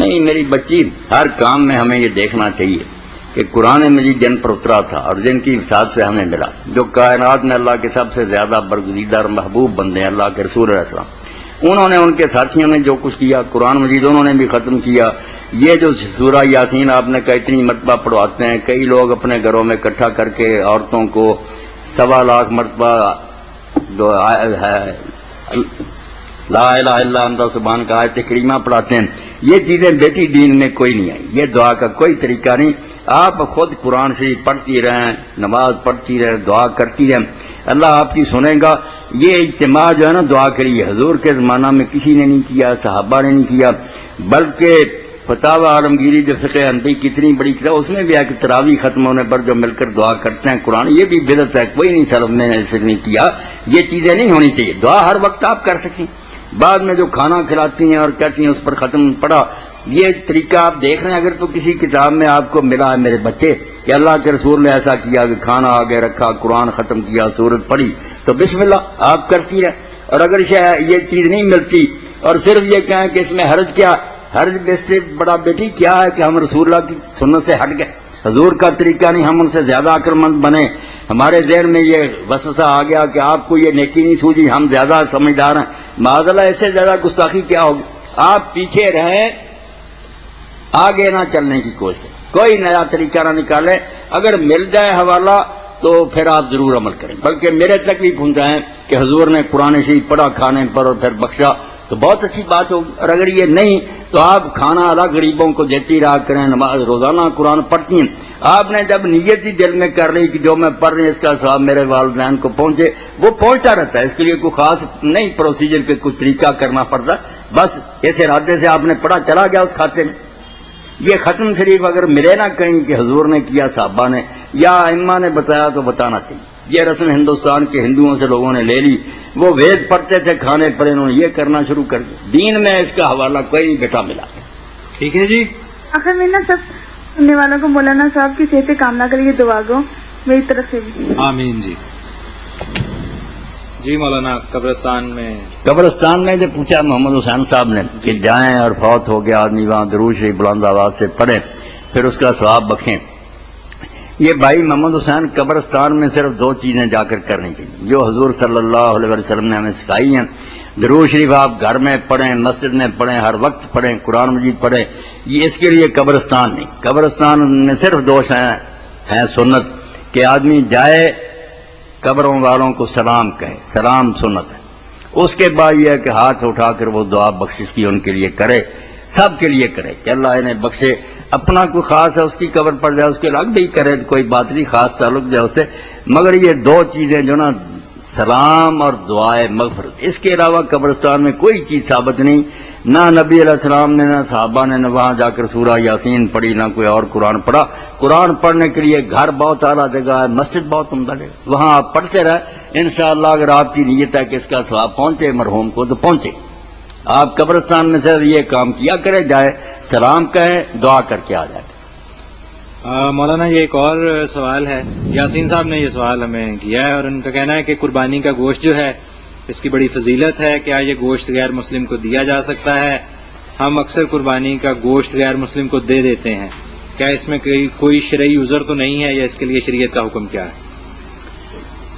نہیں میری بچی، ہر کام میں ہمیں یہ دیکھنا چاہیے کہ قرآن مجید جن پر اترا تھا اور جن کی افساد سے ہمیں ملا، جو کائنات میں اللہ کے سب سے زیادہ برگزیدہ اور محبوب بندے ہیں، اللہ کے رسول علیہ السلام، انہوں نے ان کے ساتھیوں نے جو کچھ کیا، قرآن مجید انہوں نے بھی ختم کیا۔ یہ جو سورہ یاسین آپ نے کہا اتنی مرتبہ پڑھواتے ہیں، کئی لوگ اپنے گھروں میں اکٹھا کر کے عورتوں کو 1.25 لاکھ مرتبہ لا الہ الا انت سبحانک کا آیت کریمہ پڑھاتے ہیں۔ یہ چیزیں بیٹی دین میں کوئی نہیں آئی، یہ دعا کا کوئی طریقہ نہیں۔ آپ خود قرآن شریف پڑھتی رہیں، نماز پڑھتی رہیں، دعا کرتی رہیں، اللہ آپ کی سنے گا۔ یہ اجتماع جو ہے نا دعا کے لیے، حضور کے زمانہ میں کسی نے نہیں کیا، صحابہ نے نہیں کیا، بلکہ فتاوی عالمگیری جو فقہ حنفی کتنی بڑی کتاب، اس میں بھی ہے کہ تراویح ختم ہونے پر جو مل کر دعا کرتے ہیں قرآن، یہ بھی بدعت ہے، کوئی نہیں سلف نے ایسے نہیں کیا۔ یہ چیزیں نہیں ہونی چاہیے، دعا ہر وقت آپ کر سکیں۔ بعد میں جو کھانا کھلاتی ہیں اور کہتی ہیں اس پر ختم پڑھا، یہ طریقہ آپ دیکھ رہے ہیں، اگر تو کسی کتاب میں آپ کو ملا ہے میرے بچے کہ اللہ کے رسول نے ایسا کیا کہ کھانا آگے رکھا، قرآن ختم کیا، سورت پڑھی، تو بسم اللہ آپ کرتی رہیں۔ اور اگر یہ چیز نہیں ملتی اور صرف یہ کہیں کہ اس میں حرج کیا، حرج سے بڑا بیٹی کیا ہے کہ ہم رسول اللہ کی سنت سے ہٹ گئے، حضور کا طریقہ نہیں، ہم ان سے زیادہ عقل مند بنے، ہمارے ذہن میں یہ وسوسہ آ گیا کہ آپ کو یہ نیکی نہیں سوجی، ہم زیادہ سمجھدار ہیں۔ معاذ اللہ اس سے زیادہ گستاخی کیا ہوگی؟ آپ پیچھے رہیں، آگے نہ چلنے کی کوشش، کوئی نیا طریقہ نہ نکالیں۔ اگر مل جائے حوالہ تو پھر آپ ضرور عمل کریں، بلکہ میرے تک بھی پہنچائیں کہ حضور نے قرآن شریف پڑھا کھانے پر اور پھر بخشا، تو بہت اچھی بات ہوگی۔ اور اگر یہ نہیں تو آپ کھانا الگ غریبوں کو دیتی رہا کریں، نماز روزانہ قرآن پڑھتی ہیں۔ آپ نے جب نیت ہی دل میں کر لی کہ جو میں پڑھ رہی ہوں اس کا ثواب میرے والدین کو پہنچے، وہ پہنچتا رہتا ہے، اس کے لیے کوئی خاص نہیں پروسیجر کے کچھ طریقہ کرنا پڑتا، بس اس ارادے سے آپ نے پڑھا چلا گیا اس کھاتے میں۔ یہ ختم شریف اگر ملے نہ کہیں کہ حضور نے کیا، صحابہ نے یا ائمہ نے بتایا تو بتانا چاہیے۔ یہ رسم ہندوستان کے ہندوؤں سے لوگوں نے لے لی، وہ وید پڑھتے تھے کھانے پر، انہوں نے یہ کرنا شروع کر دیا۔ دین میں اس کا حوالہ کوئی نہیں بیٹا ملا۔ ٹھیک ہے جی، آخر میں نا سب سننے والوں کو مولانا صاحب کی صحت کامنا کریے، دعا گو میری طرف سے بھی آمین جی۔ جی مولانا، قبرستان میں جو پوچھا محمد حسین صاحب نے کہ جائیں اور فوت ہو گیا آدمی، وہاں درود شریف بلند آواز سے پڑھیں پھر اس کا ثواب بخشیں۔ یہ بھائی محمد حسین، قبرستان میں صرف 2 چیزیں جا کر کرنی چاہیے جو حضور صلی اللہ علیہ وسلم نے ہمیں سکھائی ہیں۔ درود شریف آپ گھر میں پڑھیں، مسجد میں پڑھیں، ہر وقت پڑھیں، قرآن مجید پڑھیں، یہ اس کے لیے قبرستان نہیں۔ قبرستان میں صرف 2 ہیں سنت کہ آدمی جائے قبروں والوں کو سلام کہے، سلام سنت ہے۔ اس کے بعد یہ ہے کہ ہاتھ اٹھا کر وہ دعا بخشش کی ان کے لیے کرے، سب کے لیے کرے کہ اللہ انہیں بخشے۔ اپنا کوئی خاص ہے اس کی قبر پر جائے، اس کے الگ بھی کرے، کوئی بات نہیں، خاص تعلق جائے اس سے، مگر یہ 2 چیزیں جو نا سلام اور دعائے مغفرت، اس کے علاوہ قبرستان میں کوئی چیز ثابت نہیں، نہ نبی علیہ السلام نے، نہ صحابہ نے، نہ وہاں جا کر سورہ یاسین پڑھی، نہ کوئی اور قرآن پڑھا۔ قرآن پڑھنے کے لیے گھر بہت اعلیٰ جگہ ہے، مسجد بہت عمدہ جگہ، وہاں آپ پڑھتے رہیں، انشاءاللہ اگر آپ کی نیت ہے کہ اس کا ثواب پہنچے مرحوم کو تو پہنچے۔ آپ قبرستان میں سے یہ کام کیا کرے، جائے سلام کہیں، دعا کر کے آ جائے۔ مولانا یہ ایک اور سوال ہے، یاسین صاحب نے یہ سوال ہمیں کیا ہے اور ان کا کہنا ہے کہ قربانی کا گوشت جو ہے اس کی بڑی فضیلت ہے، کیا یہ گوشت غیر مسلم کو دیا جا سکتا ہے؟ ہم اکثر قربانی کا گوشت غیر مسلم کو دے دیتے ہیں، کیا اس میں کوئی شرعی عذر تو نہیں ہے یا اس کے لیے شریعت کا حکم کیا ہے؟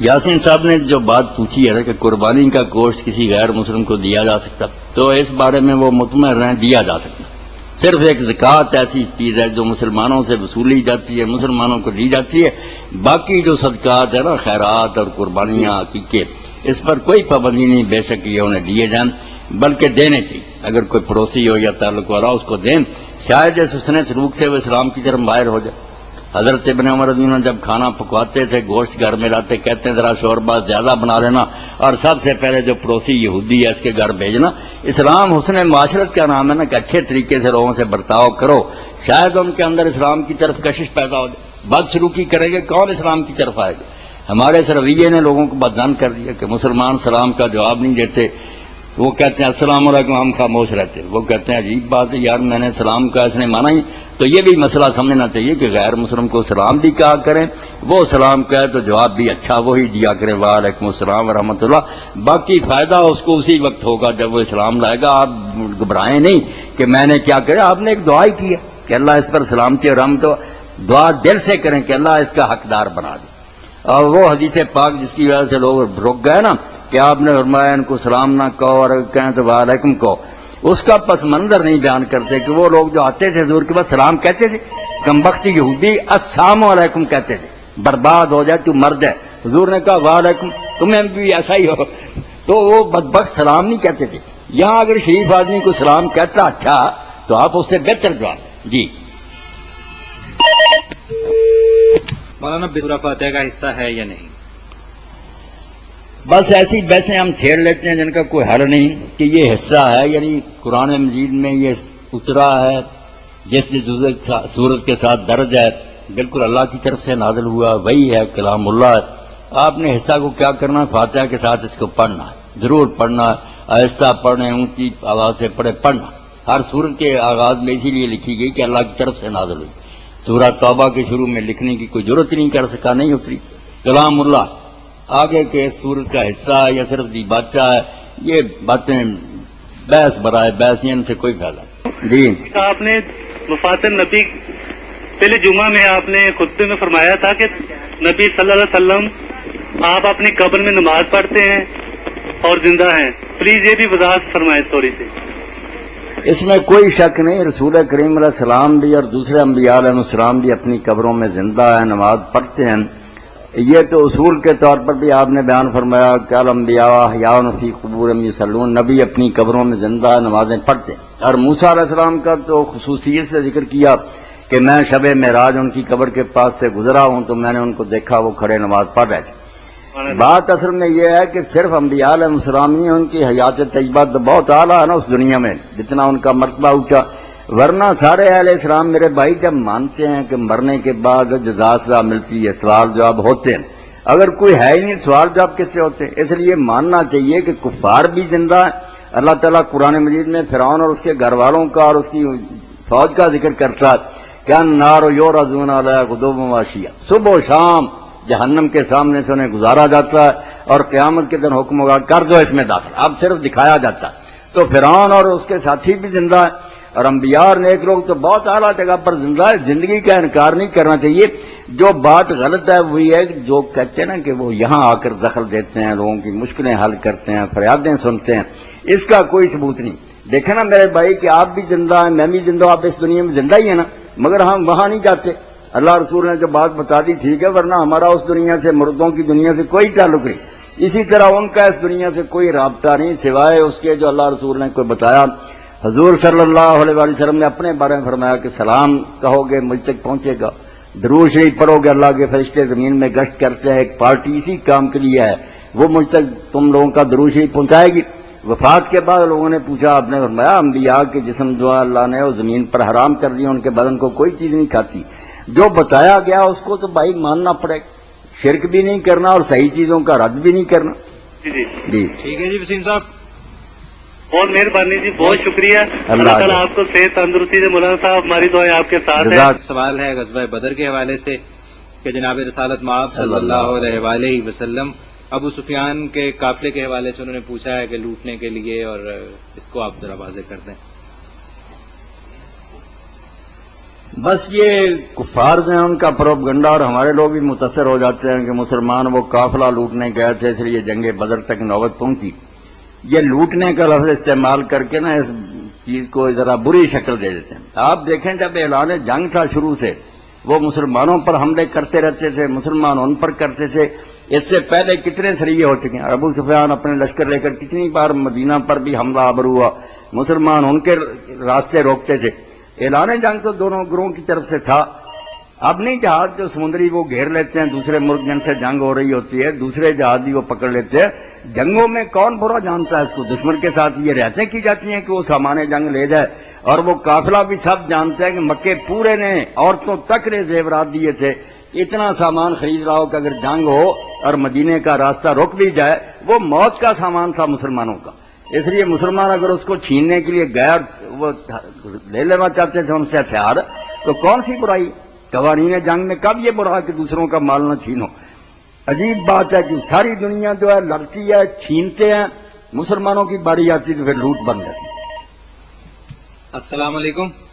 یاسین صاحب نے جو بات پوچھی ہے کہ قربانی کا گوشت کسی غیر مسلم کو دیا جا سکتا، تو اس بارے میں وہ مطمئن رہیں، دیا جا سکتا۔ صرف ایک زکوٰۃ ایسی چیز ہے جو مسلمانوں سے وصولی جاتی ہے، مسلمانوں کو دی جاتی ہے، باقی جو صدقات ہے نا، خیرات اور قربانیاں، عقیقے، اس پر کوئی پابندی نہیں، بے شک یہ انہیں دیے جائیں، بلکہ دینے چاہیے۔ اگر کوئی پڑوسی ہو یا تعلق والا اس کو دیں، شاید اس حسن سلوک سے وہ اسلام کی طرف مائل ہو جائے۔ حضرت ابن عمر رضی اللہ عنہ جب کھانا پکواتے تھے، گوشت گھر میں لاتے، کہتے ہیں ذرا شوربہ زیادہ بنا لینا اور سب سے پہلے جو پڑوسی یہودی ہے اس کے گھر بھیجنا۔ اسلام حسن معاشرت کا نام ہے نا کہ اچھے طریقے سے لوگوں سے برتاؤ کرو، شاید ان کے اندر اسلام کی طرف کشش پیدا ہو جائے۔ بد سلوکی کریں گے کون اسلام کی طرف آئے گا؟ ہمارے اس رویے نے لوگوں کو بدنام کر دیا کہ مسلمان سلام کا جواب نہیں دیتے، وہ کہتے ہیں السلام علیکم، ہم خاموش رہتے۔ وہ کہتے ہیں عجیب بات ہے یار، میں نے سلام کا اس نے مانا ہی، تو یہ بھی مسئلہ سمجھنا چاہیے کہ غیر مسلم کو سلام بھی کہا کریں، وہ سلام کہے تو جواب بھی اچھا وہی دیا کریں، وعلیکم السلام ورحمۃ اللہ۔ باقی فائدہ اس کو اسی وقت ہوگا جب وہ اسلام لائے گا۔ آپ گھبرائیں نہیں کہ میں نے کیا کرا، آپ نے ایک دعا ہی کی ہے کہ اللہ اس پر سلامتی اور رحمت ہو، دعا دل سے کریں کہ اللہ اس کا حقدار بنا دے۔ اور وہ حدیث پاک جس کی وجہ سے لوگ رک گئے نا کہ آپ نے فرمایا ان کو سلام نہ کہو اور کہیں تو وعلیکم کہو، اس کا پس منظر نہیں بیان کرتے کہ وہ لوگ جو آتے تھے حضور کے بعد سلام کہتے تھے، کمبخت یہودی السلام علیکم کہتے تھے، برباد ہو جائے تو مرد ہے، حضور نے کہا وعلیکم، تمہیں بھی ایسا ہی ہو، تو وہ بدبخت سلام نہیں کہتے تھے۔ یہاں اگر شریف آدمی کو سلام کہتا اچھا تو آپ اس سے بہتر جواب۔ جی مولانا سورہ فاتحہ کا حصہ ہے یا نہیں؟ بس ایسی بحثیں ہم چھیڑ لیتے ہیں جن کا کوئی حل نہیں کہ یہ حصہ ہے، یعنی قرآن مجید میں یہ اترا ہے جس صورت کے ساتھ درج ہے، بالکل اللہ کی طرف سے نازل ہوا، وہی ہے، کلام اللہ ہے۔ آپ نے حصہ کو کیا کرنا ہے؟ فاتحہ کے ساتھ اس کو پڑھنا ہے، ضرور پڑھنا ہے، آہستہ پڑھیں، اونچی آواز سے پڑھے، پڑھنا۔ ہر سورت کے آغاز میں اسی لیے لکھی گئی کہ اللہ کی طرف سے نازل ہوئی۔ سورہ توبہ کے شروع میں لکھنے کی کوئی ضرورت نہیں کر سکا، نہیں اتری، کلام اللہ۔ آگے کے سورت کا حصہ ہے یا صرف دیباچہ ہے، یہ باتیں بحث برائے بحث، ان سے کوئی فائدہ نہیں۔ جی آپ نے وفات نبی پہلے جمعہ میں آپ نے خطبے میں فرمایا تھا کہ نبی صلی اللہ علیہ وسلم آپ اپنی قبر میں نماز پڑھتے ہیں اور زندہ ہیں، پلیز یہ بھی وضاحت فرمائیں تھوڑی سی۔ اس میں کوئی شک نہیں، رسول کریم علیہ السلام بھی اور دوسرے انبیاء علیہ السلام بھی اپنی قبروں میں زندہ ہیں، نماز پڑھتے ہیں۔ یہ تو اصول کے طور پر بھی آپ نے بیان فرمایا کہ الانبیاء احیاء فی قبورہم یصلون، نبی اپنی قبروں میں زندہ ہیں، نمازیں پڑھتے ہیں۔ اور موسیٰ علیہ السلام کا تو خصوصیت سے ذکر کیا کہ میں شب معراج ان کی قبر کے پاس سے گزرا ہوں تو میں نے ان کو دیکھا وہ کھڑے نماز پڑھ رہے تھے۔ بات اصل میں یہ ہے کہ صرف انبیاء علیہ السلام ہی ان کی حیات طیبہ تو بہت اعلیٰ ہے نا اس دنیا میں، جتنا ان کا مرتبہ اونچا، ورنہ سارے اہل اسلام میرے بھائی جب مانتے ہیں کہ مرنے کے بعد جزا سزا ملتی ہے، سوال جواب ہوتے ہیں، اگر کوئی ہے ہی نہیں سوال جواب کس سے ہوتے ہیں؟ اس لیے ماننا چاہیے کہ کفار بھی زندہ ہیں۔ اللہ تعالیٰ قرآن مجید میں فرعون اور اس کے گھر والوں کا اور اس کی فوج کا ذکر کرتا ہے کہ النار یعرضون علیہا غدوا وعشیا، صبح و شام جہنم کے سامنے سے انہیں گزارا جاتا ہے اور قیامت کے دن حکم ہوگا کر دو اس میں داخل، اب صرف دکھایا جاتا ہے۔ تو فرعون اور اس کے ساتھی بھی زندہ ہیں اور انبیاء اور نیک لوگ تو بہت اعلیٰ جگہ پر زندہ ہے۔ زندگی کا انکار نہیں کرنا چاہیے۔ جو بات غلط ہے وہی ہے جو کہتے ہیں نا کہ وہ یہاں آ کر دخل دیتے ہیں، لوگوں کی مشکلیں حل کرتے ہیں، فریادیں سنتے ہیں، اس کا کوئی ثبوت نہیں۔ دیکھیں نا میرے بھائی کہ آپ بھی زندہ ہیں، میں بھی زندہ ہوں، آپ اس دنیا میں زندہ ہی ہیں نا، مگر ہم وہاں نہیں جاتے۔ اللہ رسول نے جو بات بتا دی ٹھیک ہے، ورنہ ہمارا اس دنیا سے، مردوں کی دنیا سے کوئی تعلق نہیں۔ اسی طرح ان کا اس دنیا سے کوئی رابطہ نہیں سوائے اس کے جو اللہ رسول نے کوئی بتایا۔ حضور صلی اللہ علیہ وآلہ وسلم نے اپنے بارے میں فرمایا کہ سلام کہو گے مجھ تک پہنچے گا، درود شریف پڑھو گے اللہ کے فرشتے زمین میں گشت کرتے ہیں، ایک پارٹی اسی کام کے لیے ہے، وہ مجھ تک تم لوگوں کا درود شریف پہنچائے گی۔ وفات کے بعد لوگوں نے پوچھا، آپ نے فرمایا انبیاء کے جسم جو ہے اللہ نے وہ زمین پر حرام کر دیا، ان کے بدن کو کوئی چیز نہیں کھاتی۔ جو بتایا گیا اس کو تو بھائی ماننا پڑے گا، شرک بھی نہیں کرنا اور صحیح چیزوں کا رد بھی نہیں کرنا۔ جی جی جی ٹھیک ہے جی وسیم صاحب، بہت مہربانی جی، بہت شکریہ۔ اللہ تعالیٰ آپ کو صحت تندرستی سے، مولانا صاحب ہماری دعائیں آپ کے ساتھ ہیں۔ جزاک سوال ہے غزوہ بدر کے حوالے سے کہ جناب رسالت مآب صلی اللہ علیہ وآلہ وسلم ابو سفیان کے قافلے کے حوالے سے انہوں نے پوچھا ہے کہ لوٹنے کے لیے، اور اس کو آپ ذرا واضح کر دیں۔ بس یہ کفار جو ہیں ان کا پروپگنڈا، اور ہمارے لوگ بھی متاثر ہو جاتے ہیں کہ مسلمان وہ قافلہ لوٹنے گئے تھے اس لیے جنگ بدر تک نوبت پہنچی۔ یہ لوٹنے کا لفظ استعمال کر کے نا اس چیز کو ذرا بری شکل دے دیتے ہیں۔ آپ دیکھیں جب اعلان جنگ تھا شروع سے وہ مسلمانوں پر حملے کرتے رہتے تھے، مسلمان ان پر کرتے تھے۔ اس سے پہلے کتنے سریے ہو چکے ہیں، ابو سفیان اپنے لشکر لے کر کتنی بار مدینہ پر بھی حملہ آور ہوا، مسلمان ان کے راستے روکتے تھے۔ اعلان جنگ تو دونوں گروہوں کی طرف سے تھا۔ اب نہیں جہاز جو سمندری وہ گھیر لیتے ہیں دوسرے ملک جن سے جنگ ہو رہی ہوتی ہے، دوسرے جہاز بھی وہ پکڑ لیتے ہیں۔ جنگوں میں کون برا جانتا ہے اس کو؟ دشمن کے ساتھ یہ رعایتیں کی جاتی ہیں کہ وہ سامان جنگ لے جائے، اور وہ قافلہ بھی سب جانتے ہیں کہ مکے پورے نے عورتوں تک نے زیورات دیے تھے، اتنا سامان خرید رہا ہو کہ اگر جنگ ہو اور مدینے کا راستہ رک بھی جائے وہ موت کا سامان تھا مسلمانوں کا۔ اس لیے مسلمان اگر اس کو چھیننے کے لیے غیر وہ لے لینا چاہتے تھے ان سے ہتھیار، تو کون سی برائی؟ قوانین جنگ میں کب یہ برا کہ دوسروں کا مال نہ چھینو؟ عجیب بات ہے کہ ساری دنیا جو ہے لڑتی ہے، چھینتے ہیں، مسلمانوں کی باری آتی تو پھر لوٹ بند ہے۔ السلام علیکم۔